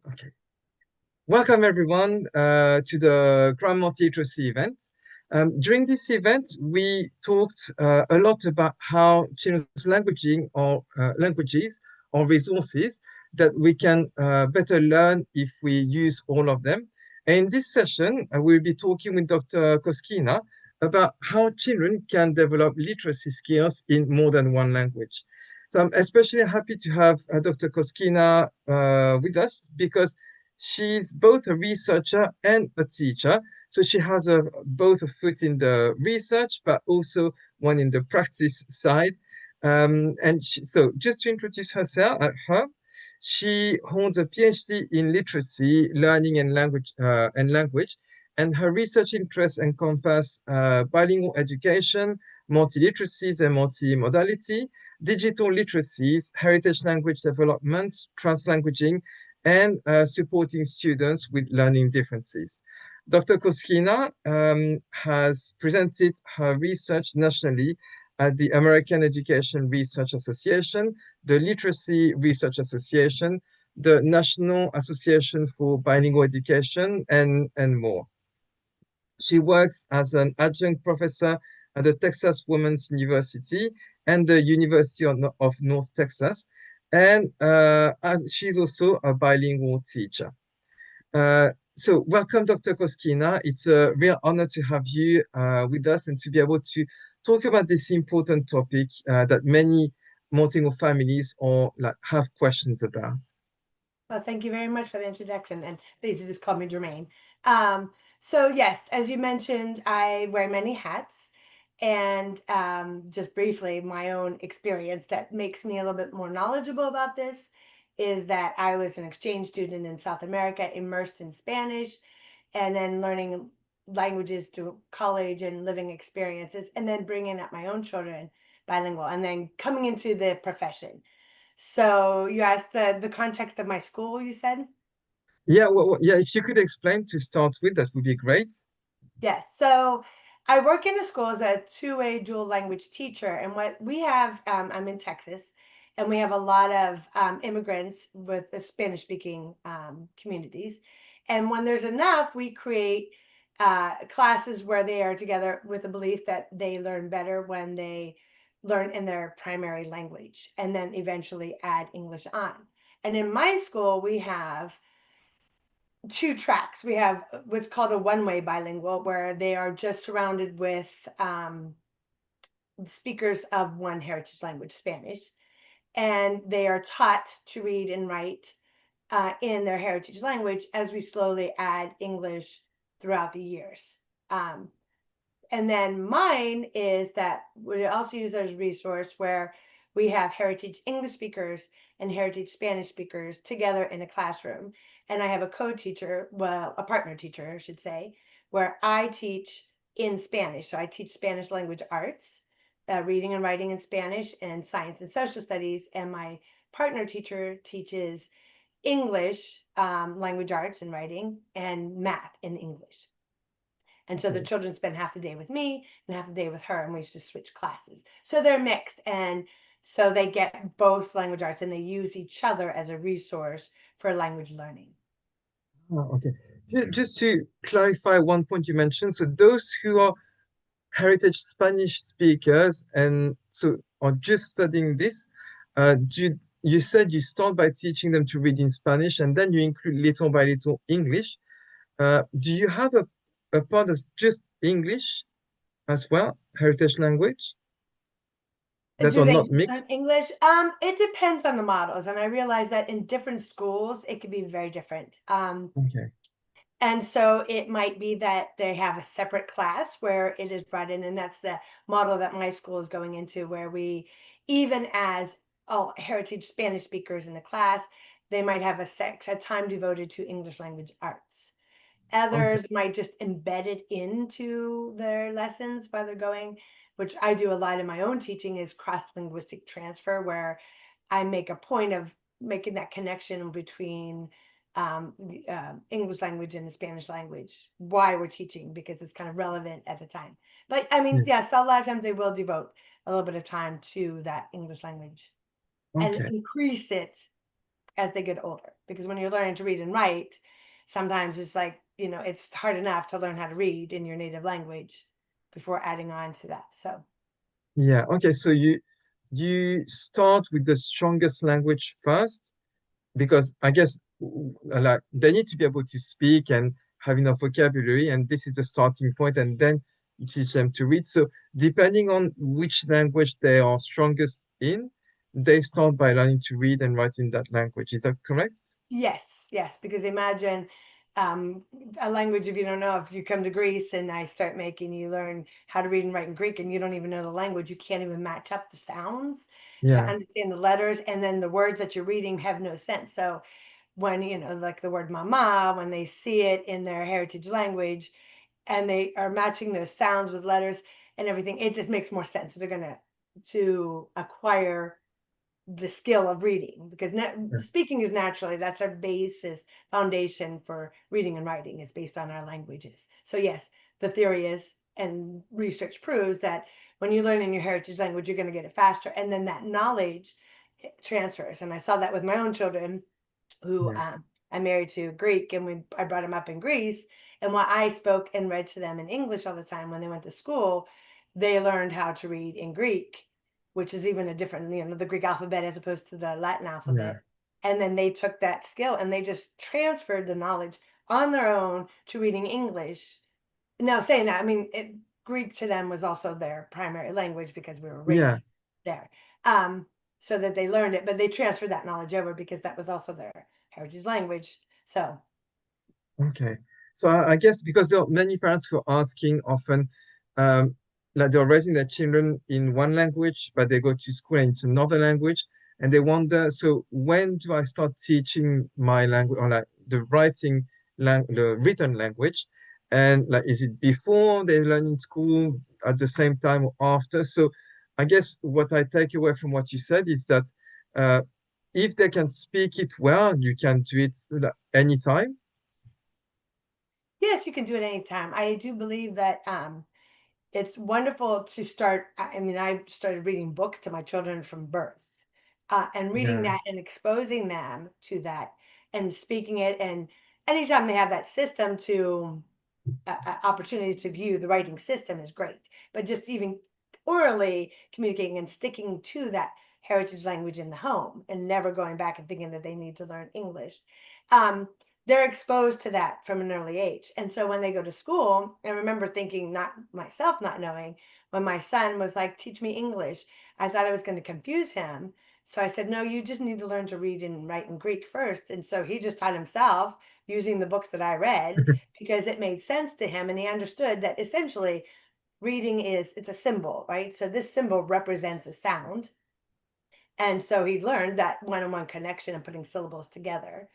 Okay. Welcome everyone to the Grand Multi-Literacy event. During this event, we talked a lot about how children's languages or resources that we can better learn if we use all of them. And in this session, we'll be talking with Dr. Koskina about how children can develop literacy skills in more than one language. So I'm especially happy to have Dr. Koskina with us because she's both a researcher and a teacher. So she has both a foot in the research, but also one in the practice side. So just to introduce her, she holds a PhD in literacy, learning and language, and her research interests encompass bilingual education, multi-literacies and multimodality, digital literacies, heritage language development, translanguaging, and supporting students with learning differences. Dr. Koskina has presented her research nationally at the American Education Research Association, the Literacy Research Association, the National Association for Bilingual Education, and more. She works as an adjunct professor at the Texas Women's University and the University of North Texas, and she's also a bilingual teacher. So welcome, Dr. Koskina. It's a real honor to have you with us and to be able to talk about this important topic that many multilingual families have questions about. Well, thank you very much for the introduction, and please just call me Germaine. So yes, as you mentioned, I wear many hats, and just briefly, my own experience that makes me a little bit more knowledgeable about this is that I was an exchange student in South America, immersed in Spanish, and then learning languages through college and living experiences, and then bringing up my own children bilingual, and then coming into the profession. So you asked the context of my school, you said? Yeah, yeah, if you could explain to start with, that would be great. Yes. So I work in a school as a two-way dual language teacher. And what we have, I'm in Texas, and we have a lot of immigrants with the Spanish speaking communities. And when there's enough, we create classes where they are together with the belief that they learn better when they learn in their primary language and then eventually add English on. And in my school, we have two tracks. We have what's called a one-way bilingual, where they are just surrounded with speakers of one heritage language, Spanish, and they are taught to read and write in their heritage language as we slowly add English throughout the years. And then mine is that we also use as a resource where we have heritage English speakers and heritage Spanish speakers together in a classroom. And I have a co-teacher, well, a partner teacher, I should say, where I teach in Spanish. So I teach Spanish language arts, reading and writing in Spanish, and science and social studies. And my partner teacher teaches English, language arts and writing, and math in English. And so the children spend half the day with me and half the day with her, and we just switch classes. So they're mixed, and so they get both language arts, and they use each other as a resource for language learning. Oh, okay. Just to clarify one point you mentioned, so those who are heritage Spanish speakers and so are just studying this, you said you start by teaching them to read in Spanish and then you include little by little English. Do you have a part that's just English as well, heritage language, that Do are they not learn mixed? English? It depends on the models, and I realize that in different schools it could be very different. Okay. And so it might be that they have a separate class where it is brought in, and that's the model that my school is going into, where we, even as heritage Spanish speakers in the class, they might have a time devoted to English language arts. Okay. Others might just embed it into their lessons while they're going, which I do a lot in my own teaching, is cross-linguistic transfer, where I make a point of making that connection between English language and the Spanish language, why we're teaching, because it's kind of relevant at the time. But I mean, Yeah. yes, a lot of times they will devote a little bit of time to that English language and Okay. increase it as they get older. Because when you're learning to read and write, sometimes it's like, it's hard enough to learn how to read in your native language before adding on to that. So, Yeah. Okay. So you start with the strongest language first, because I guess like they need to be able to speak and have enough vocabulary, and this is the starting point, and then you teach them to read. So depending on which language they are strongest in, they start by learning to read and write in that language. Is that correct? yes, yes, because imagine um, a language, if you don't know, if you come to Greece and I start making you learn how to read and write in Greek and you don't even know the language, you can't even match up the sounds to Yeah. understand the letters, and then the words that you're reading have no sense. So when, like the word mama, when they see it in their heritage language and they are matching those sounds with letters and everything, it just makes more sense. So they're going to acquire the skill of reading, because Yeah. speaking is naturally, that's our basis foundation for reading and writing, is based on our languages. So yes, the theory is, and research proves, that when you learn in your heritage language, you're going to get it faster, and then that knowledge transfers. And I saw that with my own children, who Yeah. I'm married to Greek, and I brought them up in Greece. And while I spoke and read to them in English all the time when they went to school, they learned how to read in Greek, which is even a different, the Greek alphabet as opposed to the Latin Yeah. alphabet. And then they took that skill and they just transferred the knowledge on their own to reading English. Now, saying that, I mean, Greek to them was also their primary language because we were Yeah. raised there. Um, so that they learned it, but they transferred that knowledge over because that was also their heritage language. So, Okay. So I guess because there are many parents who are asking often, um, like they're raising their children in one language, but they go to school and it's another language, and they wonder, so when do I start teaching my language, or like the written language? And like, is it before they learn in school, at the same time, or after? So I guess what I take away from what you said is that uh, if they can speak it well, you can do it like, anytime. yes, you can do it anytime. I do believe that it's wonderful to start. I mean, I started reading books to my children from birth, and reading Yeah. that and exposing them to that and speaking it. And anytime they have that system to opportunity to view the writing system is great. But just even orally communicating and sticking to that heritage language in the home and never going back and thinking that they need to learn English. Um, they're exposed to that from an early age. And so when they go to school, I remember thinking, not myself, not knowing, when my son was like, teach me English, I thought I was going to confuse him. So I said, no, you just need to learn to read and write in Greek first. And so he just taught himself using the books that I read, because it made sense to him and he understood that essentially reading it's a symbol, right? So this symbol represents a sound. And so he learned that one-on-one connection and putting syllables together.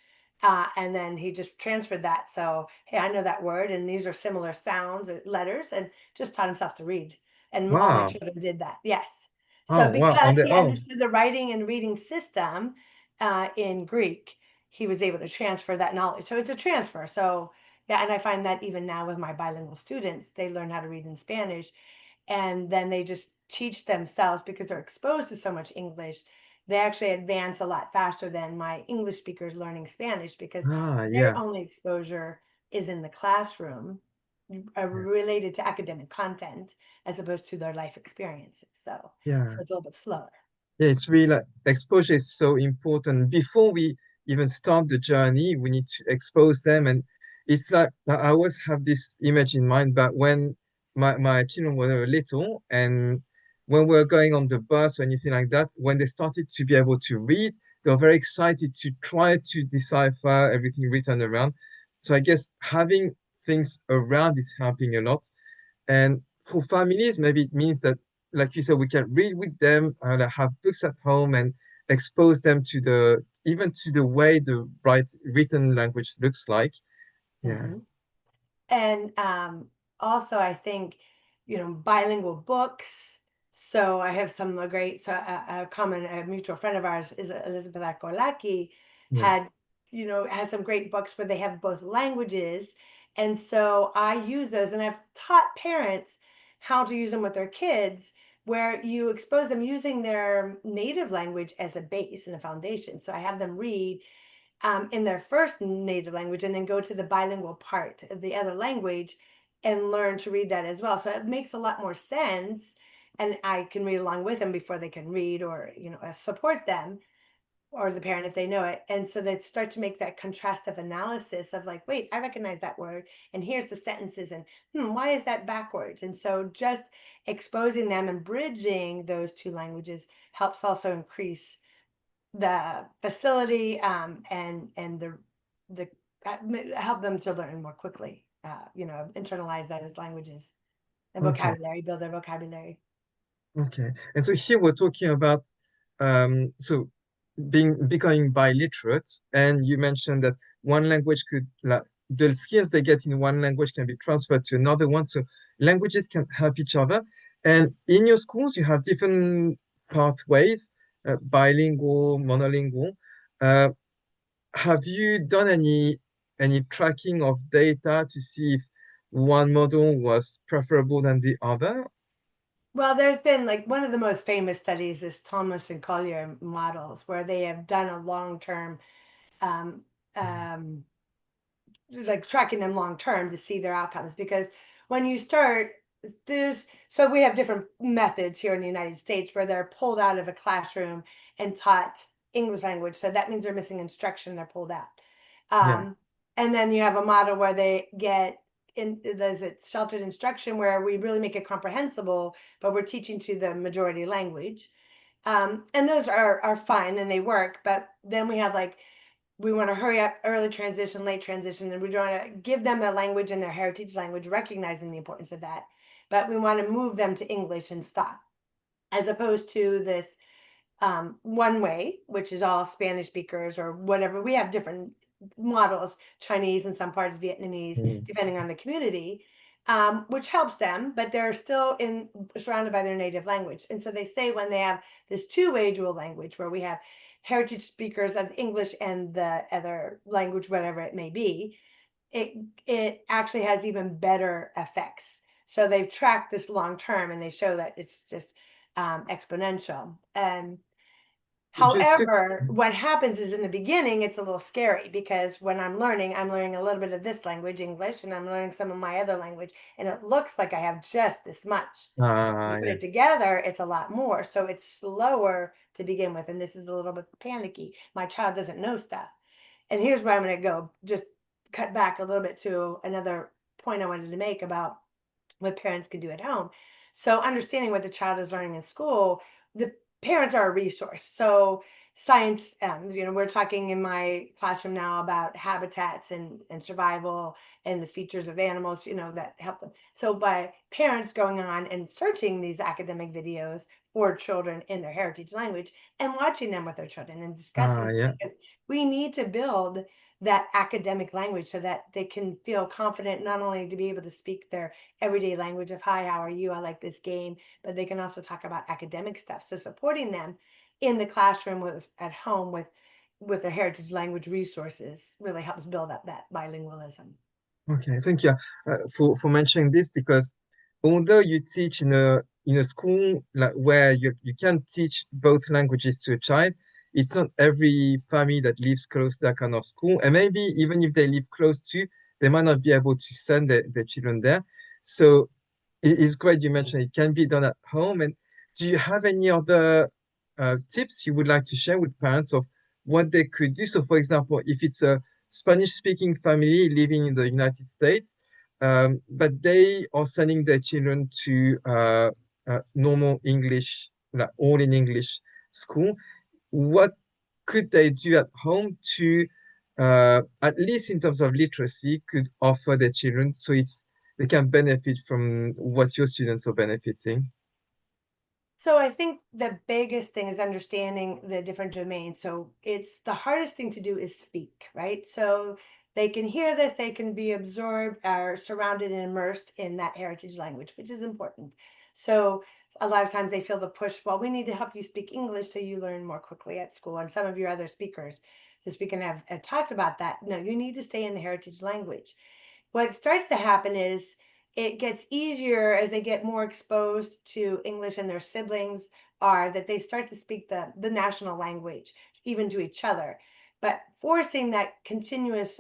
And then he just transferred that. So, hey, I know that word, and these are similar sounds or letters, and just taught himself to read. And all my Wow. children did that. Yes. So, Oh, wow. On because their he own. understood the writing and reading system in Greek, he was able to transfer that knowledge. So, it's a transfer. So, yeah. And I find that even now with my bilingual students, they learn how to read in Spanish, and then they just teach themselves because they're exposed to so much English. They actually advance a lot faster than my English speakers learning Spanish, because Ah, their yeah. only exposure is in the classroom, Yeah. related to academic content, as opposed to their life experiences. So Yeah. it's a little bit slower. Yeah, it's really like exposure is so important. Before we even start the journey, we need to expose them. And it's like I always have this image in mind, but when my children were little and when we were going on the bus or anything like that, when they started to be able to read, they were very excited to try to decipher everything written around. So I guess having things around is helping a lot. And for families, maybe it means that, like you said, we can read with them, like have books at home and expose them to even to the way the written language looks like. Yeah, Mhm. And also, I think, bilingual books. So I have some great, so a mutual friend of ours is Elisavet Arkolaki, yeah, has some great books where they have both languages. And so I use those, and I've taught parents how to use them with their kids, where you expose them using their native language as a base and a foundation. So I have them read in their first native language and then go to the bilingual part of the other language and learn to read that as well. So it makes a lot more sense. And I can read along with them before they can read, or, support them or the parent if they know it. And so they start to make that contrastive analysis of like, wait, I recognize that word, and here's the sentences, and why is that backwards? And so just exposing them and bridging those two languages helps also increase the facility, and the help them to learn more quickly, internalize that as languages and Okay. vocabulary, build their vocabulary. Okay. And so here we're talking about so becoming biliterate, and you mentioned that one language could like the skills they get in one language can be transferred to another one. So languages can help each other. And in your schools, you have different pathways, bilingual, monolingual. Uh, have you done any tracking of data to see if one model was preferable than the other? Well, there's been like one of the most famous studies is Thomas and Collier models, where they have done a long-term, um, um, like tracking them long term to see their outcomes. Because when you start, so we have different methods here in the United States where they're pulled out of a classroom and taught English language. So that means they're missing instruction, they're pulled out. Yeah. Um, and then you have a model where they get in, there's it sheltered instruction where we really make it comprehensible, but we're teaching to the majority language. And those are fine and they work. But then we have like, we want to hurry up early transition, late transition, and we want to give them their language and their heritage language, recognizing the importance of that. But we want to move them to English and stop, as opposed to this one way, which is all Spanish speakers or whatever. We have different models, Chinese in some parts, Vietnamese, Mm. depending on the community, which helps them, but they're still surrounded by their native language. And so they say when they have this two-way dual language, where we have heritage speakers of English and the other language, whatever it may be, it actually has even better effects. So they've tracked this long term, and they show that it's just exponential. And Just quick. however, what happens is in the beginning, it's a little scary because when I'm learning a little bit of this language, English, and I'm learning some of my other language, and it looks like I have just this much. You put Yeah. it together, it's a lot more. So it's slower to begin with. And this is a little bit panicky. My child doesn't know stuff. And here's where I'm going to go, just cut back a little bit to another point I wanted to make about what parents can do at home. So understanding what the child is learning in school, the parents are a resource. So science, we're talking in my classroom now about habitats and survival and the features of animals, that help them. So by parents going on and searching these academic videos for children in their heritage language and watching them with their children and discussing, Yeah. because we need to build that academic language so that they can feel confident not only to be able to speak their everyday language of, hi, how are you, I like this game, but they can also talk about academic stuff. So supporting them in the classroom, at home, with their heritage language resources really helps build up that bilingualism. Okay, thank you for mentioning this because although you teach in a school like where you can teach both languages to a child, it's not every family that lives close to that kind of school, and maybe even if they live close to, they might not be able to send their children there. So it's great you mentioned it can be done at home. And do you have any other tips you would like to share with parents of what they could do? So, for example, if it's a Spanish-speaking family living in the United States, but they are sending their children to normal English, like all in English school, what could they do at home to, at least in terms of literacy, could offer their children so they can benefit from what your students are benefiting? So I think the biggest thing is understanding the different domains. So it's the hardest thing to do is speak, right? So they can hear this, they can be absorbed or surrounded and immersed in that heritage language, which is important. So a lot of times they feel the push, well, we need to help you speak English so you learn more quickly at school. And some of your other speakers this weekend have talked about that. No, you need to stay in the heritage language. What starts to happen is it gets easier as they get more exposed to English and their siblings are, that they start to speak the national language, even to each other. But forcing that continuous,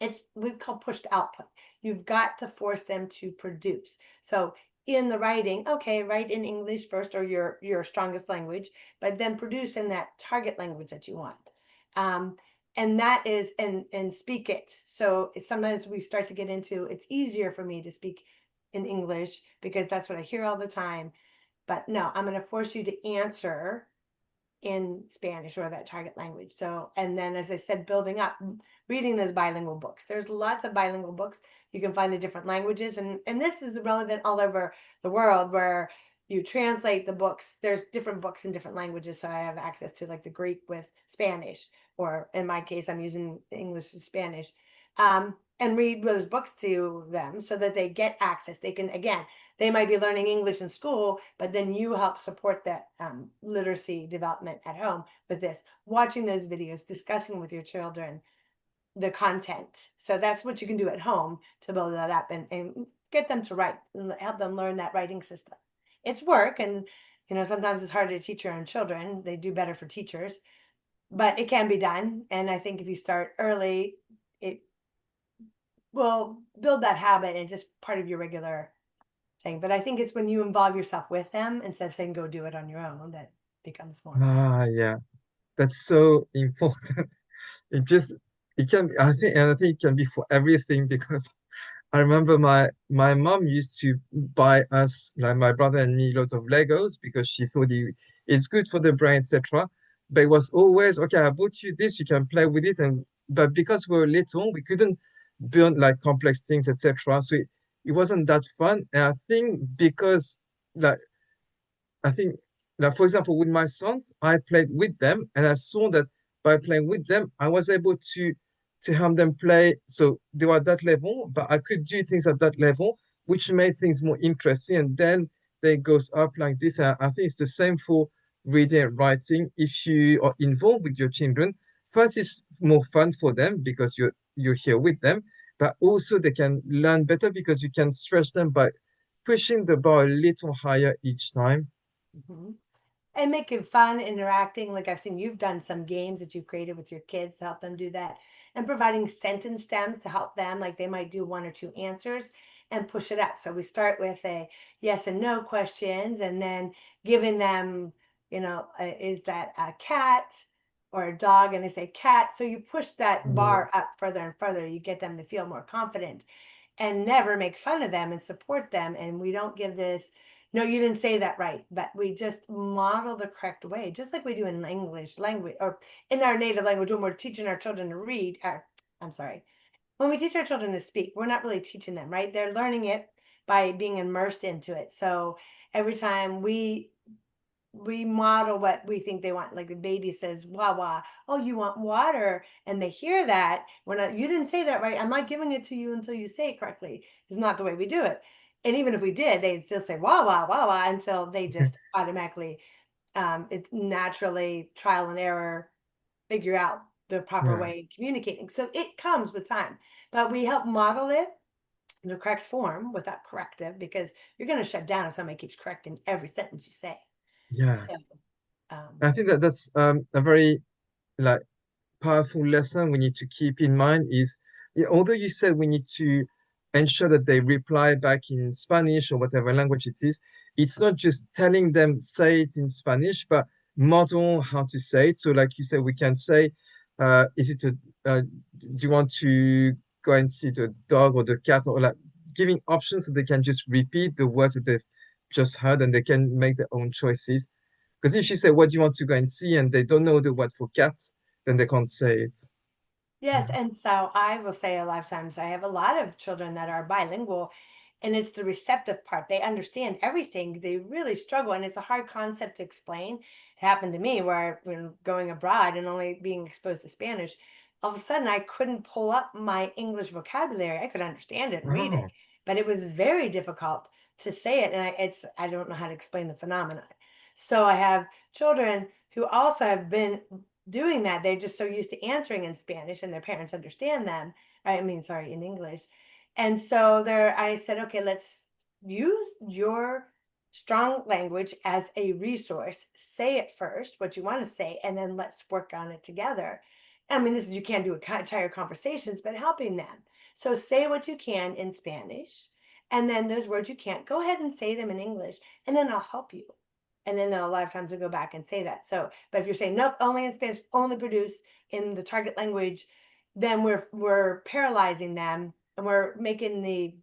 it's we call pushed output. You've got to force them to produce. So in the writing, okay, write in English first or your strongest language, but then produce in that target language that you want. Um, and that is and speak it. So sometimes we start to get into, it's easier for me to speak in English because that's what I hear all the time. But no, I'm going to force you to answer in Spanish or that target language. So, and then as I said, building up, reading those bilingual books. There's lots of bilingual books. You can find the different languages, and this is relevant all over the world where you translate the books. There's different books in different languages. So I have access to like the Greek with Spanish, or in my case, I'm using English to Spanish. And read those books to them so that they get access. They can, again, they might be learning English in school, but then you help support that literacy development at home with this, watching those videos, discussing with your children the content. So that's what you can do at home to build that up and get them to write and help them learn that writing system. It's work, and sometimes it's harder to teach your own children. They do better for teachers, but it can be done. And I think if you start early, it will build that habit and just part of your regular thing. But I think it's when you involve yourself with them instead of saying go do it on your own that becomes more fun. Ah, yeah, that's so important. It just it can be, I think it can be for everything because I remember my mom used to buy us, like my brother and me, lots of Legos because she thought it's good for the brain, etc. But it was always, okay, I bought you this, you can play with it, and but because we were little, we couldn't build like complex things, etc. So it wasn't that fun. And I think because like I think, like for example, with my sons, I played with them, and I saw that by playing with them, I was able to help them play. So they were at that level, but I could do things at that level, which made things more interesting. And then they goes up like this. And I think it's the same for reading and writing. If you are involved with your children, first it's more fun for them because you're here with them, but also they can learn better because you can stretch them by pushing the bar a little higher each time. Mhm. And make it fun, interacting. Like I've seen you've done some games that you've created with your kids to help them do that, and providing sentence stems to help them. Like they might do one or two answers and push it up. So we start with a yes and no questions, and then giving them, is that a cat or a dog? And they say cat. So you push that Mm, bar up further and further. You get them to feel more confident and never make fun of them and support them. And we don't give this, no, you didn't say that right, but we just model the correct way, just like we do in English language or in our native language when we're teaching our children to read. I'm sorry. When we teach our children to speak, we're not really teaching them, right? They're learning it by being immersed into it. So every time we model what we think they want. Like the baby says, "Wah wah." Oh, you want water, and they hear that. When you didn't say that right, I'm not giving it to you until you say it correctly. It's not the way we do it. And even if we did, they'd still say "wah wah wah wah" until they just automatically, it's naturally trial and error, figure out the proper yeah, way of communicating. So it comes with time, but we help model it in the correct form without corrective because you're going to shut down if somebody keeps correcting every sentence you say. yeah. So um, I think that's a very like powerful lesson we need to keep in mind is, yeah, although you said we need to ensure that they reply back in Spanish or whatever language it is, it's not just telling them say it in Spanish, but model how to say it. So, like you said, we can say, is it a, do you want to go and see the dog or the cat, or like giving options so they can just repeat the words that they've just heard and they can make their own choices. Because if you say, what do you want to go and see, and they don't know the word for cats, then they can't say it. yes, and so I will say a lot of times I have a lot of children that are bilingual, and it's the receptive part. They understand everything. They really struggle, and it's a hard concept to explain. It happened to me where when going abroad and only being exposed to Spanish, all of a sudden I couldn't pull up my English vocabulary. I could understand it and read it, Oh, but it was very difficult to say it, and I don't know how to explain the phenomenon. So I have children who also have been doing that. They're just so used to answering in Spanish and their parents understand them. I mean, sorry, in English. And so there, I said, okay, let's use your strong language as a resource. Say it first, what you want to say, and then let's work on it together. I mean, this is, you can't do entire conversations, but helping them. So say what you can in Spanish, and then those words you can't, go ahead and say them in English, and then I'll help you. And then a lot of times they'll go back and say that. So, but if you're saying nope, only in Spanish, only produce in the target language, then we're paralyzing them, and we're making the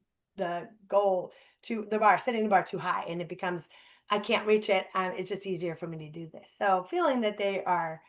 goal to the bar, setting the bar too high, and it becomes, I can't reach it. It's just easier for me to do this. So feeling that they are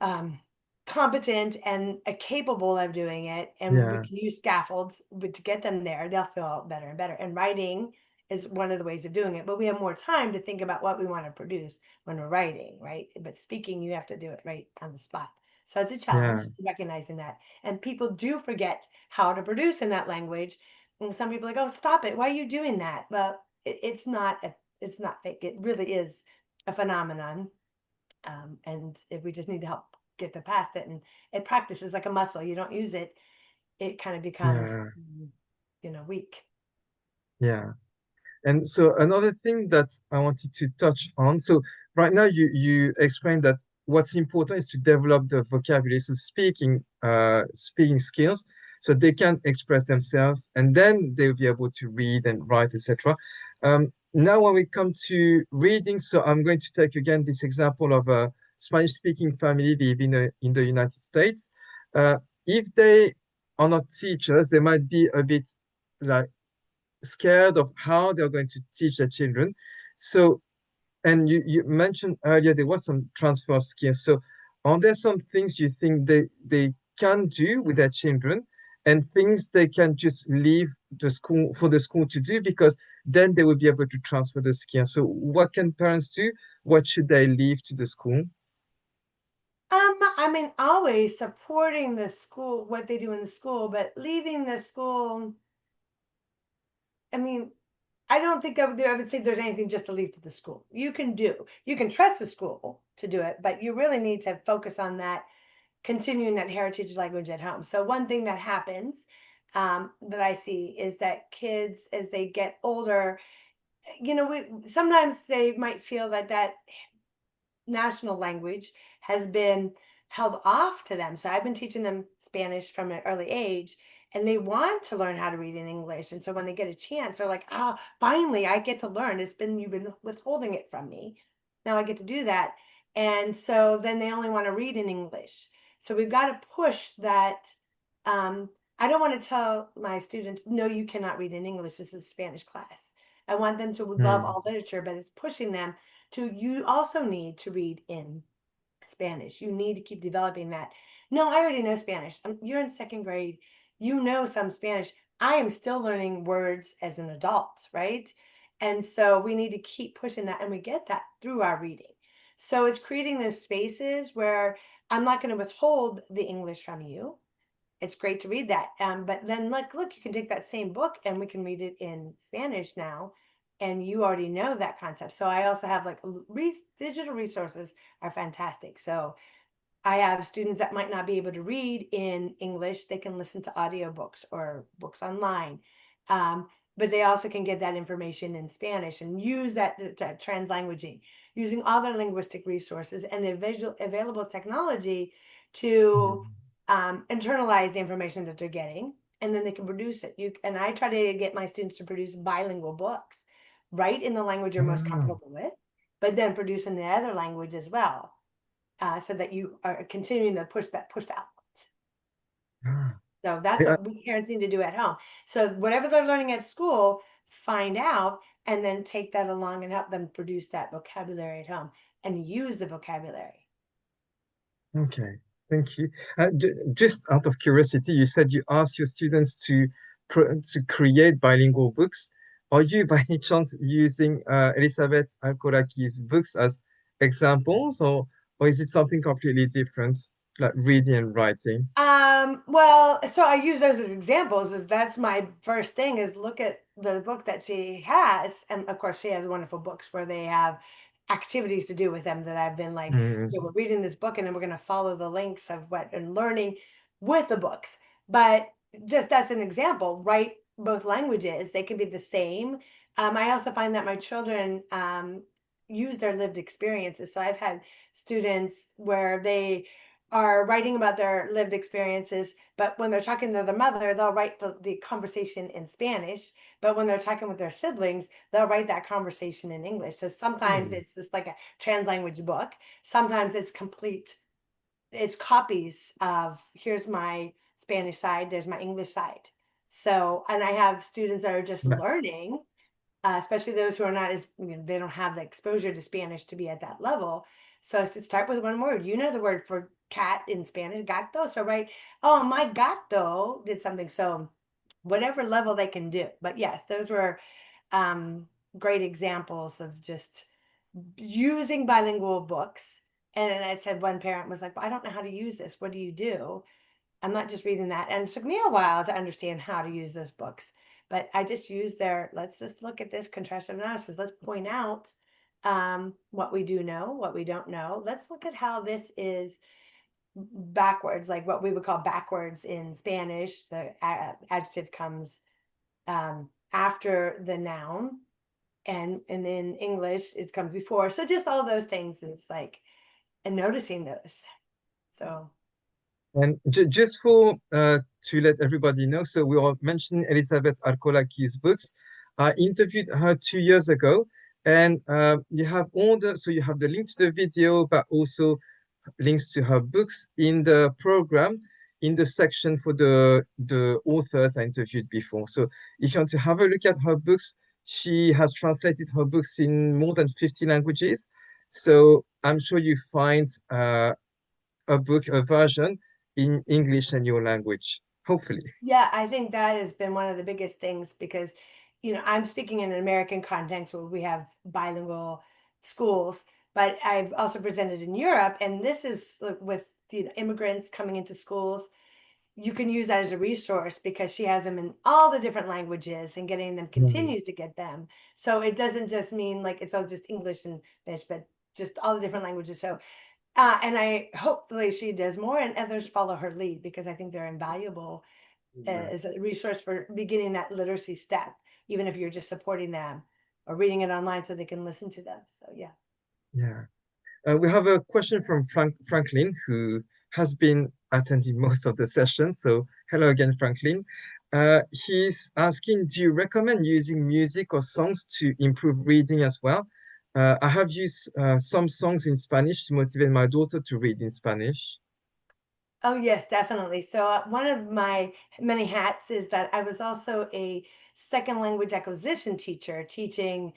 um, competent and capable of doing it, and we Yeah, can use scaffolds to get them there, they'll feel better and better. And writing is one of the ways of doing it, but we have more time to think about what we want to produce when we're writing, right? But speaking, you have to do it right on the spot. So it's a challenge, yeah, recognizing that. And people do forget how to produce in that language. And some people are like, oh, stop it. Why are you doing that? Well, it's not fake. It really is a phenomenon. And if we just need to help get them past it, and it practices like a muscle. You don't use it, it kind of becomes, yeah, weak. yeah. And so another thing that I wanted to touch on. So right now you explained that what's important is to develop the vocabulary, so speaking skills, so they can express themselves, and then they'll be able to read and write, etc. Now when we come to reading, so I'm going to take again this example of a Spanish-speaking family living in the United States. If they are not teachers, they might be a bit like scared of how they're going to teach their children. So, and you mentioned earlier there was some transfer skills. So, are there some things you think they can do with their children, and things they can just leave the school for the school to do, because then they will be able to transfer the skills. So, what can parents do? What should they leave to the school? I mean, always supporting the school, what they do in the school, but leaving the school, I mean, I don't think I would say there's anything just to leave to the school. You can trust the school to do it, but you really need to focus on that, continuing that heritage language at home. So one thing that happens, that I see, is that kids, as they get older, sometimes they might feel that national language has been held off to them. So I've been teaching them Spanish from an early age, and they want to learn how to read in English. And so when they get a chance, they're like, oh, finally I get to learn. You've been withholding it from me. Now I get to do that. And so then they only want to read in English. So we've got to push that. Um, I don't want to tell my students, no, you cannot read in English. This is a Spanish class. I want them to love Hmm. all literature, but it's pushing them you also need to read in Spanish. You need to keep developing that. No, I already know Spanish. You're in second grade. You know some Spanish. I am still learning words as an adult, right? And so we need to keep pushing that, and we get that through our reading. So it's creating those spaces where I'm not going to withhold the English from you. It's great to read that. But then look, you can take that same book and we can read it in Spanish now. And you already know that concept. So I also have digital resources are fantastic. So I have students that might not be able to read in English. They can listen to audiobooks or books online. Um, but they also can get that information in Spanish and use that translanguaging, using all their linguistic resources and the available technology to internalize the information that they're getting, and then they can produce it. And I try to get my students to produce bilingual books, write in the language you're most Ah, comfortable with, but then produce in the other language as well, so that you are continuing to push out. ah. So that's Yeah, what we parents need to do at home. So whatever they're learning at school, find out and then take that along and help them produce that vocabulary at home and use the vocabulary. okay, thank you. Just out of curiosity, you said you asked your students to create bilingual books. Are you by any chance using Elisavet Arkolaki's books as examples, or is it something completely different, like reading and writing? Well, so I use those as examples, is that's my first thing, is look at the book that she has. And of course she has wonderful books where they have activities to do with them that I've been like, Mm, okay, we're reading this book and then we're going to follow the links of what and learning with the books. But just as an example, write both languages. They can be the same. I also find that my children use their lived experiences. So I've had students where they are writing about their lived experiences, but when they're talking to their mother, they'll write the conversation in Spanish. But when they're talking with their siblings, they'll write that conversation in English. So sometimes Hmm. it's just like a translanguage book. Sometimes it's copies of, here's my Spanish side, there's my English side. So, and I have students that are just Yeah. learning, especially those who are not as, they don't have the exposure to Spanish to be at that level. So I said, start with one word. You know the word for cat in Spanish, gato. So write, oh, my gato did something. So whatever level they can do. But yes, those were um, great examples of just using bilingual books. And I said, one parent was like, well, I don't know how to use this. What do you do? I'm not just reading that. And it took me a while to understand how to use those books. But I just used their, let's just look at this contrastive analysis. Let's point out what we do know, what we don't know. Let's look at how this is backwards, like what we would call backwards in Spanish. The adjective comes after the noun, and in English it comes before. So just all those things is like, and noticing those. So And just for to let everybody know, so we are mentioning Elisavet Arkolaki's books. I interviewed her 2 years ago, and you have all the, so you have the link to the video, but also links to her books in the program, in the section for the authors I interviewed before. So if you want to have a look at her books, she has translated her books in more than 50 languages. So I'm sure you find a book, a version in English and your language, hopefully. yeah, I think that has been one of the biggest things because, I'm speaking in an American context where we have bilingual schools, but I've also presented in Europe, and this is with immigrants coming into schools. You can use that as a resource because she has them in all the different languages and getting them Mm. continues to get them. So it doesn't just mean like it's all just English and Spanish, but just all the different languages. So, and I hopefully she does more and others follow her lead because I think they're invaluable Yeah. as a resource for beginning that literacy step, even if you're just supporting them or reading it online so they can listen to them. So yeah. Yeah. We have a question from Franklin, who has been attending most of the sessions. So hello again, Franklin. He's asking, do you recommend using music or songs to improve reading as well? I have used some songs in Spanish to motivate my daughter to read in Spanish. Oh, yes, definitely. So, one of my many hats is that I was also a second language acquisition teacher, teaching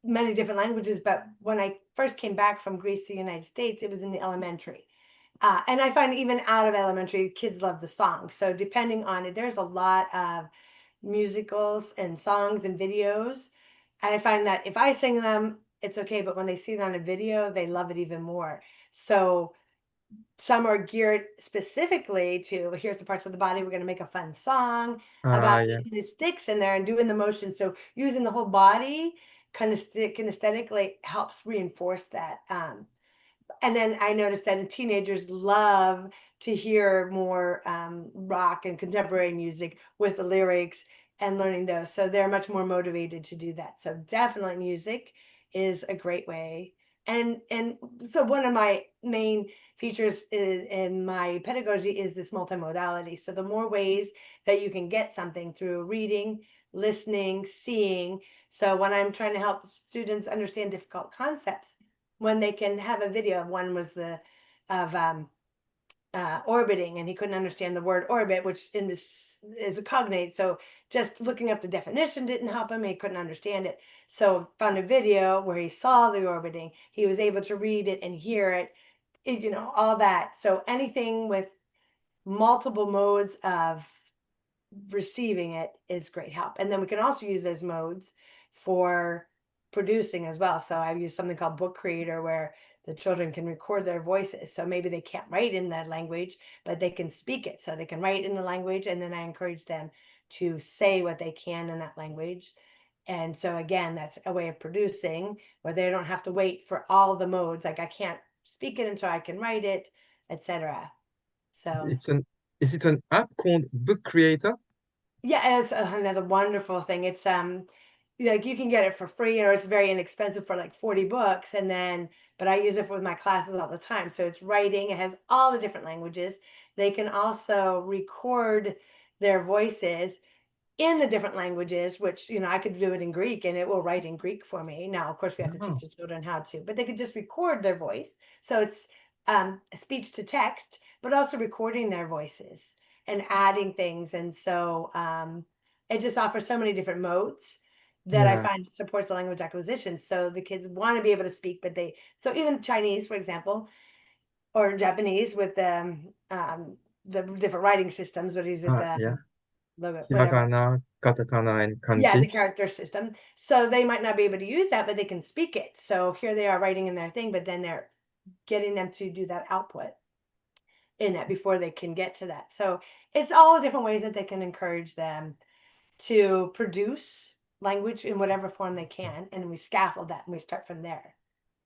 many different languages. But when I first came back from Greece to the United States, it was in the elementary. And I find even out of elementary, kids love the song. So, depending on it, there's a lot of musicals and songs and videos. And I find that if I sing them, it's okay. But when they see it on a video, they love it even more. So, some are geared specifically to, here's the parts of the body we're going to make a fun song about, Yeah. putting the sticks in there and doing the motion. So using the whole body kind of stick kinesthetically helps reinforce that. And then I noticed that teenagers love to hear more rock and contemporary music with the lyrics and learning those. So they're much more motivated to do that. So definitely music is a great way. And so one of my main features in my pedagogy is this multimodality. So the more ways that you can get something through reading, listening, seeing. So when I'm trying to help students understand difficult concepts, when they can have a video, one was the of orbiting, and he couldn't understand the word orbit, which in this is a cognate. So just looking up the definition didn't help him. He couldn't understand it. So found a video where he saw the orbiting. He was able to read it and hear it, all that. So anything with multiple modes of receiving it is great help. And then we can also use those modes for producing as well. So I've used something called Book Creator where the children can record their voices. So maybe they can't write in that language, but they can speak it. So they can write in the language. And then I encourage them to say what they can in that language. And so again, that's a way of producing where they don't have to wait for all the modes. Like I can't speak it until I can write it, etc. So It's an Is it an app called Book Creator? Yeah, it's another wonderful thing. It's like you can get it for free, or it's very inexpensive for like 40 books, and then but I use it with my classes all the time. So it's writing, it has all the different languages. They can also record their voices in the different languages, which, I could do it in Greek and it will write in Greek for me. Now, of course, we have to teach Oh, the children how to, but they could just record their voice. So it's speech to text, but also recording their voices and adding things. And so it just offers so many different modes that I yeah. find supports the language acquisition. So the kids want to be able to speak, but so even Chinese, for example, or Japanese with the different writing systems, what is it, Yeah. logo, whatever. Hiragana, katakana, and Yeah, the kanji. character system. So they might not be able to use that, but they can speak it. So here they are writing in their thing, but then they're getting them to do that output in it before they can get to that. So it's all the different ways that they can encourage them to produce language in whatever form they can. And we scaffold that and we start from there.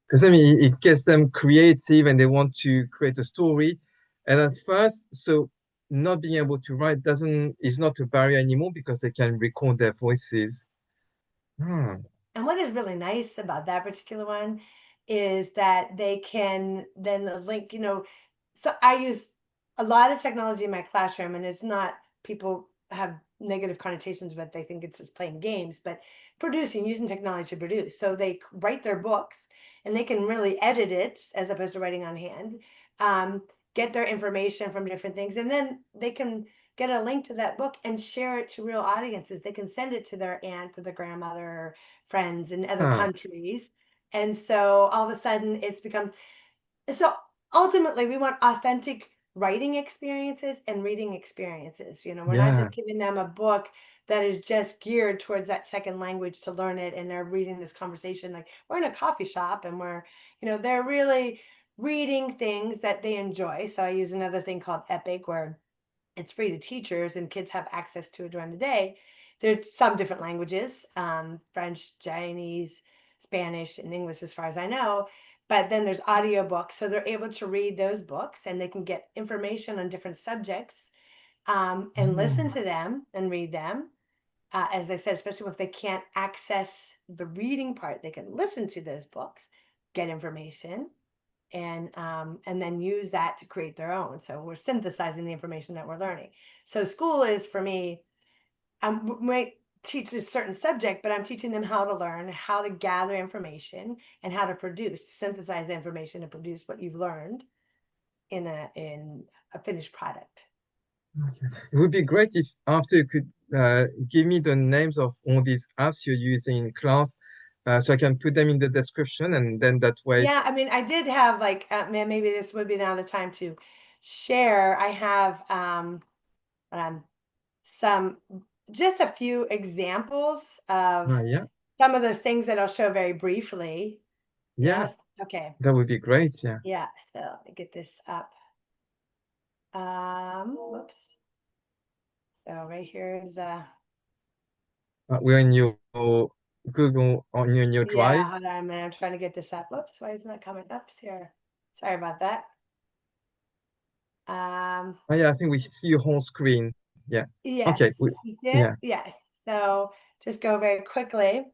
Because I mean, it gets them creative and they want to create a story. And at first, so not being able to write doesn't is not a barrier anymore because they can record their voices. Ah, And what is really nice about that particular one is that they can then link, so I use a lot of technology in my classroom, and it's not people have negative connotations, but they think it's just playing games, but producing, using technology to produce. So they write their books and they can really edit it as opposed to writing on hand, um, get their information from different things, and then they can get a link to that book and share it to real audiences. They can send it to their aunt or their grandmother, friends in other ah, countries. And so all of a sudden it's becomes so ultimately we want authentic writing experiences and reading experiences. We're not yeah. just giving them a book that is just geared towards that second language to learn it and they're reading this conversation like we're in a coffee shop and they're really reading things that they enjoy. So I use another thing called Epic where it's free to teachers and kids have access to it during the day. There's some different languages, French, Chinese, Spanish, and English, as far as I know. But then there's audiobooks. So they're able to read those books and they can get information on different subjects and listen Mm, to them and read them. As I said, especially if they can't access the reading part, they can listen to those books, get information, and then use that to create their own. So we're synthesizing the information that we're learning. So school is for me, I might teach a certain subject, but I'm teaching them how to learn, how to gather information, and how to synthesize the information and produce what you've learned in a finished product. okay. It would be great if after you could give me the names of all these apps you're using in class, so I can put them in the description, and then that way, Yeah, I mean, I did have like, man, maybe this would be now the time to share. I have um, some just a few examples of yeah, some of those things that I'll show very briefly. yeah, Yes. Okay. that would be great. Yeah. Yeah. So let me get this up. Whoops. So right here is the, We're in your Google on your Drive. yeah, hold on a minute. I'm trying to get this up. Whoops. Why isn't that coming up here? Sorry about that. Um, Oh, yeah, I think we see your whole screen. Yeah. Okay. yes. You see it? Yeah. Yes. So just go very quickly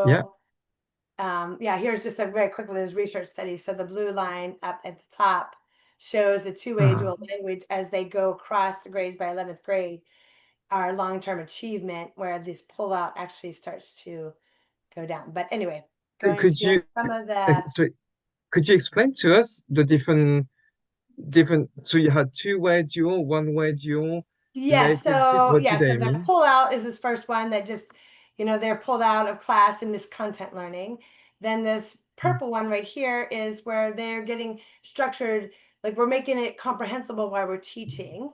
Yeah. through. Yeah, here's just a very quickly this research study. So the blue line up at the top shows the two-way Ah, dual language as they go across the grades by 11th grade, our long-term achievement, where this pullout actually starts to go down. But anyway, going could through you some of the, sorry, could you explain to us the different so you had two-way dual, one-way dual, latency. What do so they the mean? pullout is this first one that just, they're pulled out of class and this content learning. Then this Mm, purple one right here is where they're getting structured, like we're making it comprehensible while we're teaching.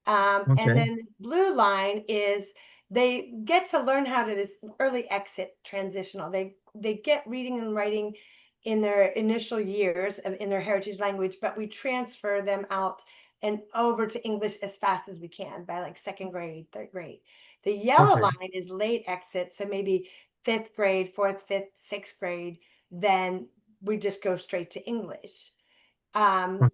And okay. then blue line is they get to learn how to this early exit transitional. They get reading and writing in their initial years in their heritage language, but we transfer them out and over to English as fast as we can by like second grade, third grade. The yellow Okay. line is late exit, so maybe fifth grade, fourth, fifth, sixth grade. Then we just go straight to English. Um,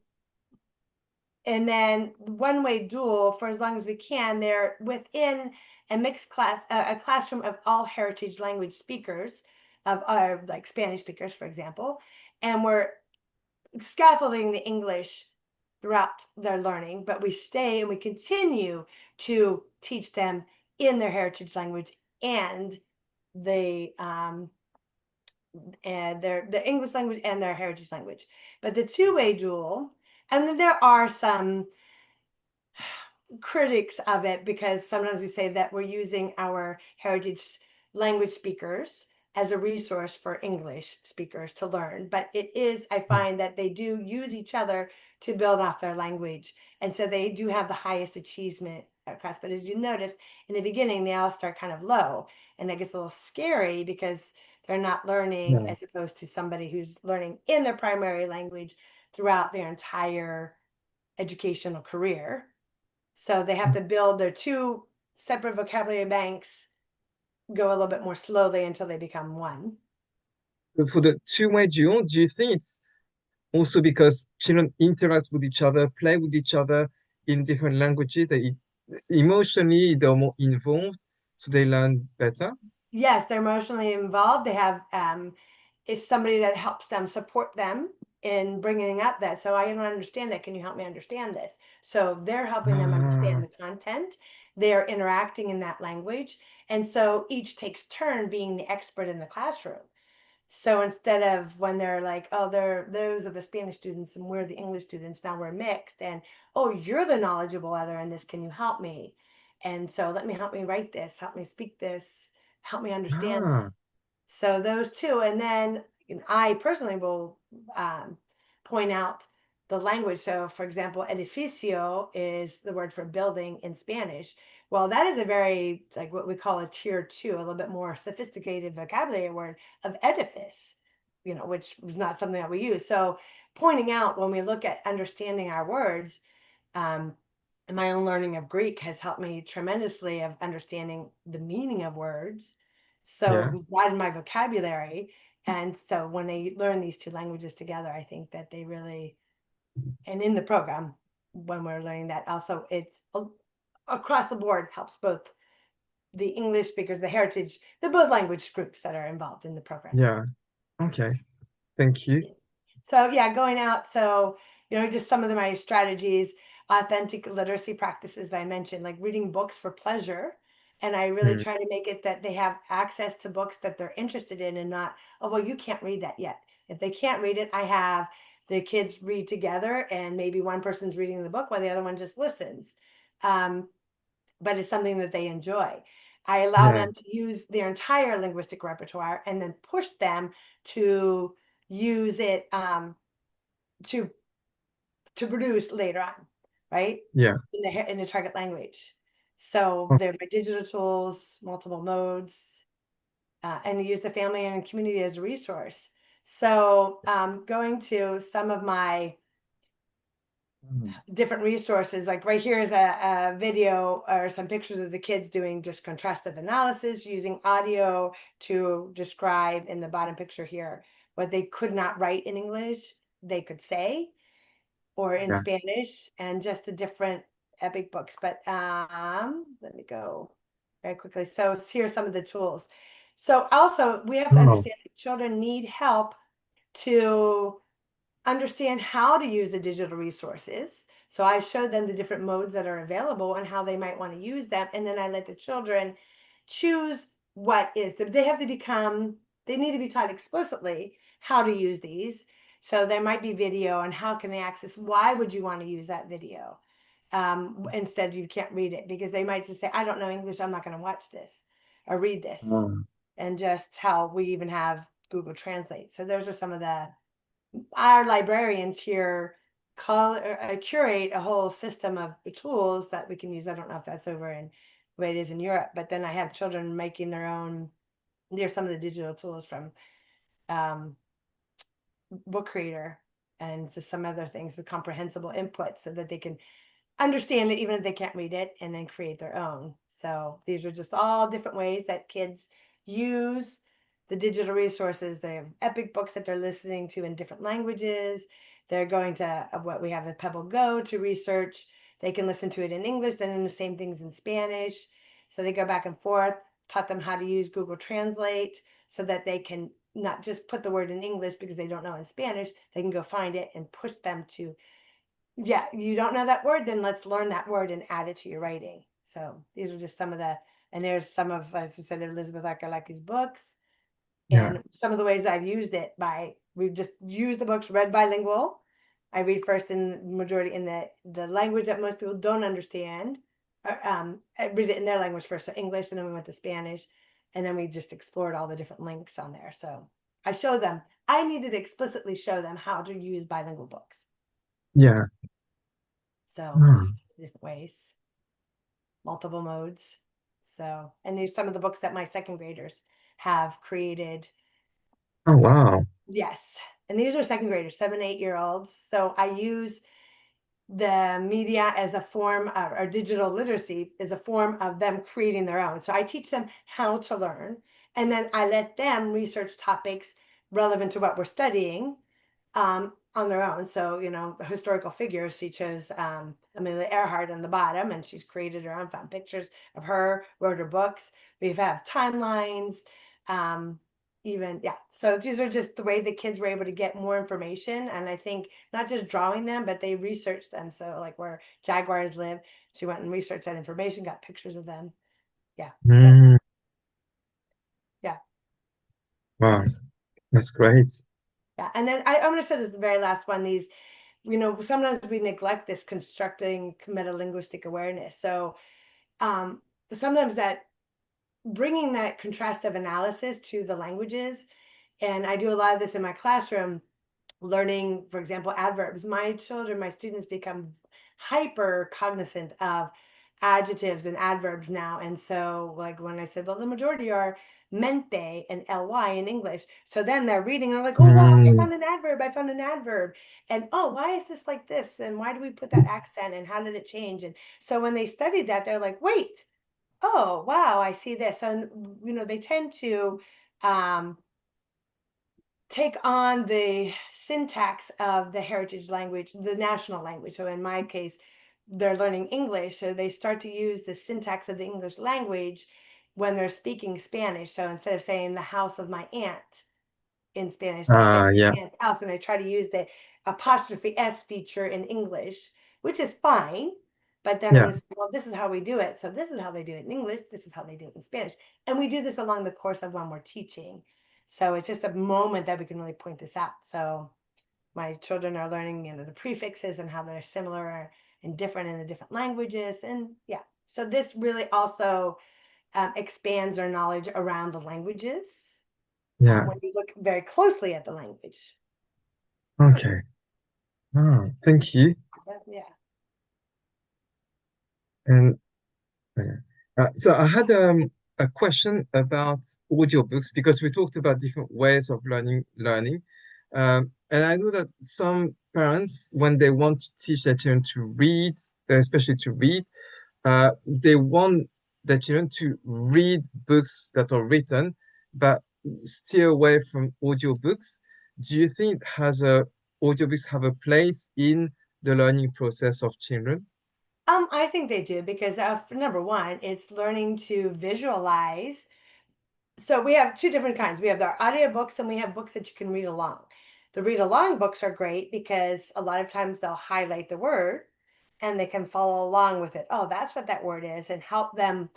And then one-way dual, for as long as we can, they're within a mixed class, a classroom of all heritage language speakers, of like Spanish speakers, for example, and we're scaffolding the English throughout their learning, but we stay and we continue to teach them in their heritage language and the their English language and their heritage language. But the two-way dual, and then there are some critics of it because sometimes we say that we're using our heritage language speakers as a resource for English speakers to learn. But it is, I find that they do use each other to build off their language. And so they do have the highest achievement across. But as you notice in the beginning, they all start kind of low. And that gets a little scary because they're not learning Yeah. as opposed to somebody who's learning in their primary language throughout their entire educational career. So they have to build their two separate vocabulary banks, go a little bit more slowly until they become one. But for the two-way dual, do you think it's also because children interact with each other, play with each other in different languages, that emotionally they're more involved, so they learn better? Yes, they're emotionally involved. They have is somebody that helps them, support them in bringing up that. So I don't understand that. Can you help me understand this? So they're helping them understand Ah, the content. They're interacting in that language. And so each takes turn being the expert in the classroom. So instead of when they're like, oh, those are the Spanish students and we're the English students, now we're mixed. And oh, you're the knowledgeable other in this. Can you help me? And so let me help me write this, help me speak this, help me understand that. ah, So those two, and then I personally will point out the language. So, for example, edificio is the word for building in Spanish. Well, that is a very, like what we call a tier two, a little bit more sophisticated vocabulary word of edifice, which was not something that we use. So, pointing out when we look at understanding our words, um, and my own learning of Greek has helped me tremendously of understanding the meaning of words. yeah, So widen my vocabulary. And so when they learn these two languages together, I think that they really, and in the program, when we're learning that also, it's across the board helps both the English speakers, the heritage, the both language groups that are involved in the program. yeah. Okay, thank you. So yeah, going out. So, just some of my strategies, authentic literacy practices that I mentioned, like reading books for pleasure. And I really Mm, try to make it that they have access to books that they're interested in and not, oh, well, you can't read that yet. If they can't read it, I have the kids read together and maybe one person's reading the book while the other one just listens. Um, but it's something that they enjoy. I allow yeah, them to use their entire linguistic repertoire and then push them to use it to to produce later on, right? yeah. In the target language. So Oh, they're my digital tools, multiple modes, and use the family and community as a resource. So going to some of my mm, different resources, like right here is a video or some pictures of the kids doing just contrastive analysis using audio to describe in the bottom picture here what they could not write in English, they could say or in yeah. Spanish, and just the different epic books. But let me go very quickly. So here's some of the tools. So also we have to Oh, understand that children need help to understand how to use the digital resources. So I showed them the different modes that are available and how they might want to use them. And then I let the children choose what is that they have to become, they need to be taught explicitly how to use these. So there might be video and how can they access, why would you want to use that video? Instead you can't read it because they might just say, I don't know English, I'm not going to watch this or read this. oh, And just how we even have Google Translate. So those are some of our librarians here curate a whole system of tools that we can use. I don't know if that's over in the way it is in Europe, but then I have children making their own. There's some of the digital tools from um, Book Creator and so some other things, the comprehensible input, so that they can understand it even if they can't read it, and then create their own. So these are just all different ways that kids use the digital resources. They have epic books that they're listening to in different languages. They're going to what we have at Pebble Go to research. They can listen to it in English, then in the same things in Spanish. So they go back and forth, taught them how to use Google Translate so that they can not just put the word in English because they don't know in Spanish, they can go find it and push them to, yeah, you don't know that word, then let's learn that word and add it to your writing. So these are just some of the, and there's some of, as I said, Elisavet Arkolaki's books, Yeah. and some of the ways I've used it we've just used the books read bilingual. I read first in majority in the language that most people don't understand. I read it in their language first, so English, and then we went to Spanish, and then we just explored all the different links on there. So I show them. I needed to explicitly show them how to use bilingual books. Yeah. So just Oh, different ways, multiple modes. So, and there's some of the books that my second graders have created. oh wow. Yes. And these are second graders, 7, 8-year-olds. So I use the media as a form of, or digital literacy is a form of them creating their own. So I teach them how to learn, and then I let them research topics relevant to what we're studying on their own. So, historical figures, she chose Amelia Earhart on the bottom, and she's created her own, found pictures of her, wrote her books. We have timelines, even, yeah. So these are just the way the kids were able to get more information. And I think not just drawing them, but they researched them. So like where jaguars live, she went and researched that information, got pictures of them. Yeah. So, Mm, yeah. wow. That's great. Yeah. And then I'm going to show this the very last one. These, sometimes we neglect this constructing metalinguistic awareness. So sometimes that bringing that contrastive analysis to the languages, and I do a lot of this in my classroom, learning, for example, adverbs. My children, my students become hyper cognizant of adjectives and adverbs now. And so, like when I said, well, the majority are mente and ly in English. So then they're reading and they're like, oh, wow, I Mm, found an adverb. I found an adverb. And oh, why is this like this? And why do we put that accent? And how did it change? And so when they studied that, they're like, wait, oh, wow, I see this. And, they tend to, take on the syntax of the heritage language, the national language. So in my case, they're learning English, so they start to use the syntax of the English language when they're speaking Spanish. So instead of saying the house of my aunt in Spanish, they'll say yeah. aunt's house, and they try to use the apostrophe S feature in English, which is fine. But then I'm Yeah. going to say, well, this is how we do it. So this is how they do it in English. This is how they do it in Spanish. And we do this along the course of when we're teaching. So it's just a moment that we can really point this out. So my children are learning, the prefixes and how they're similar and different in the different languages. And yeah, so this really also expands our knowledge around the languages Yeah. when you look very closely at the language. Okay. Oh, thank you. Yeah. And yeah. So I had a question about audiobooks because we talked about different ways of learning. And I know that some parents, when they want to teach their children to read, especially to read, they want their children to read books that are written, but steer away from audiobooks. Do you think audiobooks have a place in the learning process of children? I think they do because number one, it's learning to visualize. So we have two different kinds. We have our audiobooks and we have books that you can read along. The read along books are great because a lot of times they'll highlight the word and they can follow along with it. Oh, that's what that word is, and help them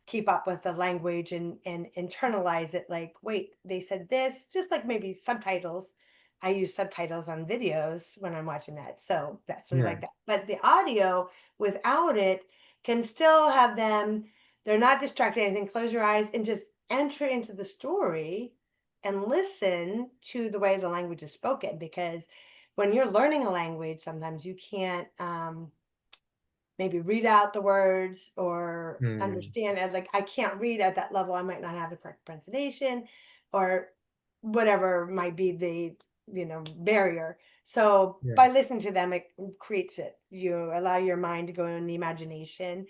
keep up with the language and internalize it. Like, wait, they said this, just like maybe subtitles. I use subtitles on videos when I'm watching that. So that's sort of Yeah. like that. But the audio without it can still have them, they're not distracted anything. Close your eyes and just enter into the story and listen to the way the language is spoken. Because when you're learning a language, sometimes you can't maybe read out the words or Hmm. understand it. Like I can't read at that level. I might not have the correct pronunciation or whatever might be the barrier. So Yeah. by listening to them, it creates it. You allow your mind to go in the imagination,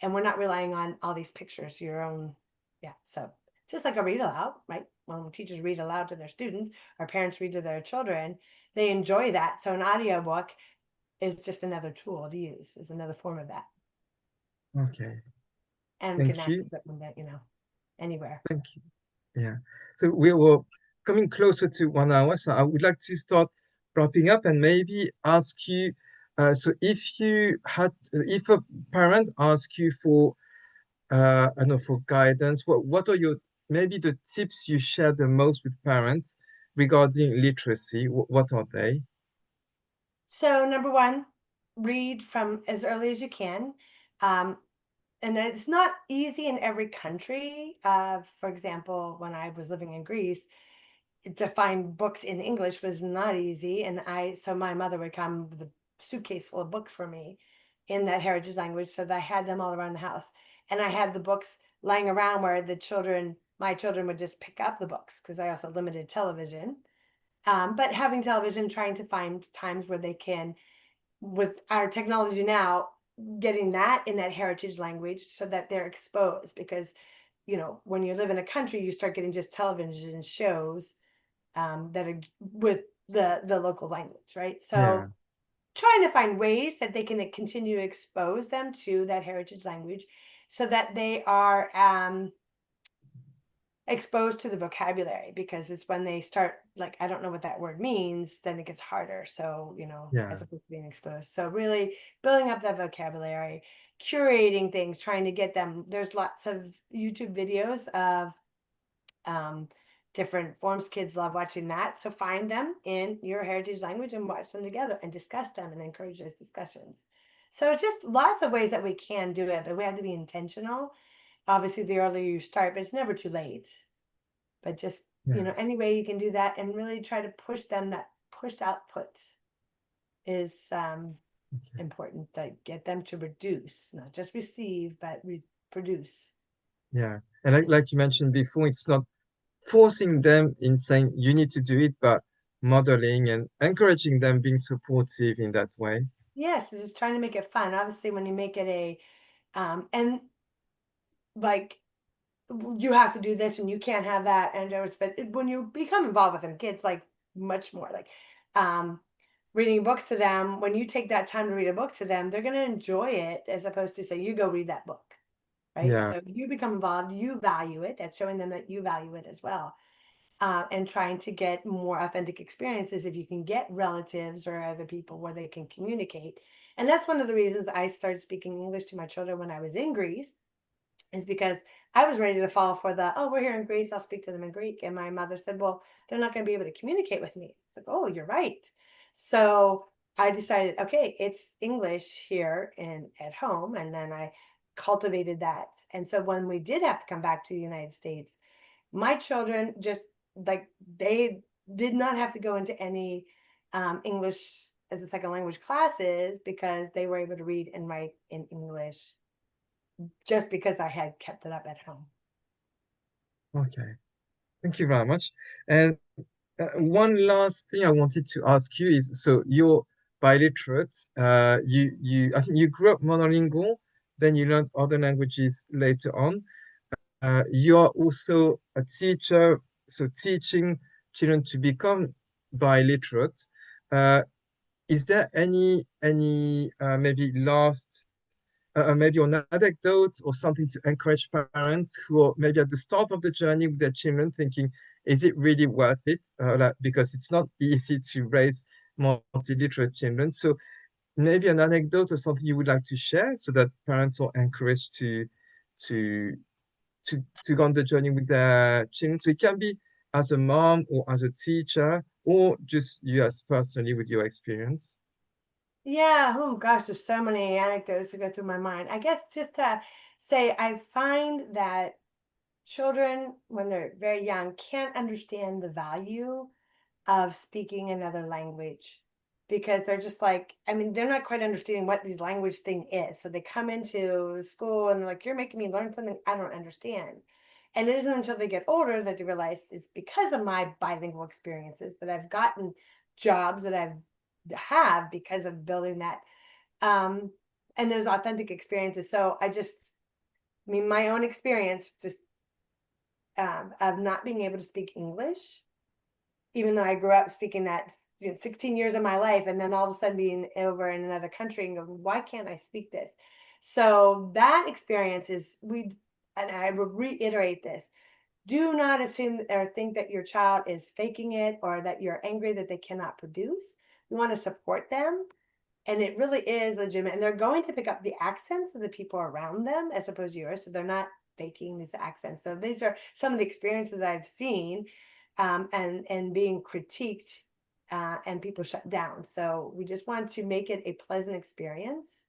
and we're not relying on all these pictures, your own. Yeah. So just like a read aloud, right? When teachers read aloud to their students, or parents read to their children, they enjoy that. So an audiobook is just another tool to use, is another form of that. Okay. And we can Thank you. access it when that, anywhere. Thank you. Yeah. So we were coming closer to 1 hour. So I would like to start wrapping up and maybe ask you, so if a parent asks you for, I don't know, for guidance, what are your, maybe the tips you share the most with parents regarding literacy? What are they? So number one, read from as early as you can. Um, and it's not easy in every country. For example, when I was living in Greece, to find books in English was not easy. And so my mother would come with a suitcase full of books for me in that heritage language, so that I had them all around the house. And I had the books lying around where my children would just pick up the books, because I also limited television. But having television, trying to find times where they can, with our technology now, getting that in that heritage language so that they're exposed. Because, when you live in a country, you start getting just television shows that are with the local language, right? Yeah, So trying to find ways that they can continue to expose them to that heritage language so that they are exposed to the vocabulary, because it's when they start, like, I don't know what that word means, then it gets harder. So, yeah, as opposed to being exposed. So really building up that vocabulary, curating things, trying to get them. There's lots of YouTube videos of um, different forms. Kids love watching that. So find them in your heritage language and watch them together and discuss them and encourage those discussions. So it's just lots of ways that we can do it, but we have to be intentional. Obviously, the earlier you start, but it's never too late. But just, yeah. any way you can do that and really try to push them, that pushed output is Okay. important, to get them to reduce, not just receive, but produce. Yeah. And like you mentioned before, it's not forcing them in saying you need to do it, but modeling and encouraging them, being supportive in that way. Yes, it's just trying to make it fun. Obviously, when you make it and like, you have to do this and you can't have that, and but when you become involved with them, kids like much more, like um reading books to them. When you take that time to read a book to them, they're going to enjoy it, as opposed to say, you go read that book, right? Yeah, So you become involved, you value it. That's showing them that you value it as well. And trying to get more authentic experiences, if you can get relatives or other people where they can communicate. And that's one of the reasons I started speaking English to my children when I was in Greece, is because I was ready to fall for oh, we're here in Greece, I'll speak to them in Greek. And my mother said, well, they're not going to be able to communicate with me. It's like, oh, you're right. So I decided, okay, it's English here and at home. And then I cultivated that. And so when we did have to come back to the United States, my children just, like, they did not have to go into any English as a second language classes, because they were able to read and write in English, just because I had kept it up at home. okay. Thank you very much. And one last thing I wanted to ask you is, so you're biliterate. I think you grew up monolingual, then you learned other languages later on. You are also a teacher, so teaching children to become biliterate. Uh, is there any maybe last maybe an anecdote or something to encourage parents who are maybe at the start of the journey with their children, thinking, is it really worth it? Because it's not easy to raise multi-literate children. So maybe an anecdote or something you would like to share so that parents are encouraged to to go on the journey with their children. So it can be as a mom or as a teacher or just you as personally with your experience. Yeah, oh gosh, there's so many anecdotes that go through my mind. I guess just to say, I find that children, when they're very young, can't understand the value of speaking another language, because they're just like, I mean, they're not quite understanding what this language thing is. So they come into school and they're like, you're making me learn something I don't understand. And it isn't until they get older that they realize it's because of my bilingual experiences that I've gotten jobs that I've have because of building that um and those authentic experiences. So I mean, my own experience, just of not being able to speak English, even though I grew up speaking that 16 years of my life, and then all of a sudden being over in another country and going, why can't I speak this? So that experience is, and I will reiterate this, do not assume or think that your child is faking it or that you're angry that they cannot produce. We want to support them. And it really is legitimate. And they're going to pick up the accents of the people around them as opposed to yours. So they're not faking these accents. So these are some of the experiences I've seen, and being critiqued, and people shut down. So we just want to make it a pleasant experience.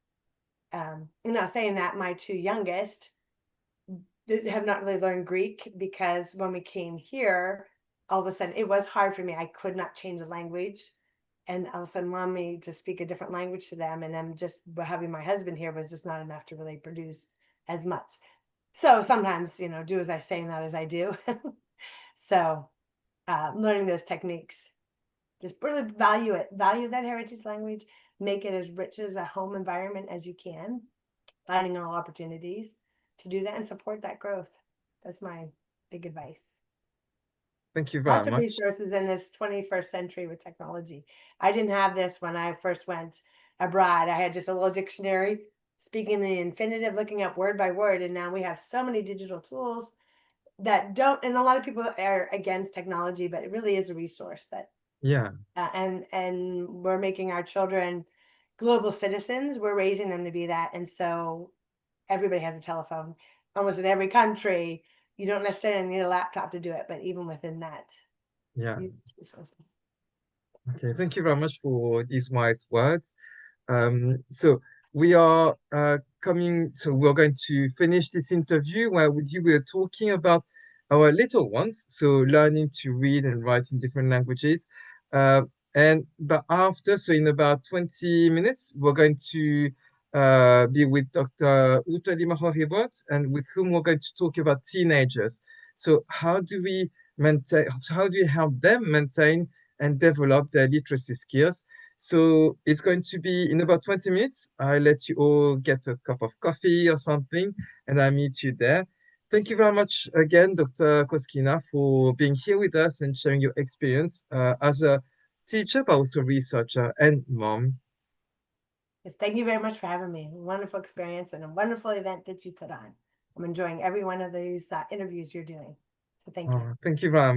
Saying that my two youngest have not really learned Greek, because when we came here, all of a sudden it was hard for me. I could not change the language, and all of a sudden want me to speak a different language to them, and then just having my husband here was just not enough to really produce as much. So sometimes, do as I say, not as I do. So learning those techniques, just really value that heritage language, make it as rich as a home environment as you can, finding all opportunities to do that and support that growth. That's my big advice. Thank you very Lots of much. resources in this 21st century with technology. I didn't have this when I first went abroad. I had just a little dictionary, speaking the infinitive, looking up word by word. And now we have so many digital tools that don't, and a lot of people are against technology, but it really is a resource that, Yeah. and we're making our children global citizens. We're raising them to be that. And so everybody has a telephone, almost in every country. You don't necessarily need a laptop to do it, but even within that, Yeah. resources. Okay. Thank you very much for these wise words. So we are coming. So we're going to finish this interview where with you we're talking about our little ones. So learning to read and write in different languages. Uh, but after, so in about 20 minutes, we're going to be with Dr. Ute Limacher-Hebert, and with whom we're going to talk about teenagers. So how do we maintain? How do you help them maintain and develop their literacy skills? So it's going to be in about 20 minutes. I'll let you all get a cup of coffee or something, and I'll meet you there. Thank you very much again, Dr. Koskina, for being here with us and sharing your experience as a teacher, but also researcher and mom. Yes, thank you very much for having me. Wonderful experience and a wonderful event that you put on. I'm enjoying every one of these interviews you're doing. So thank you. Thank you very much.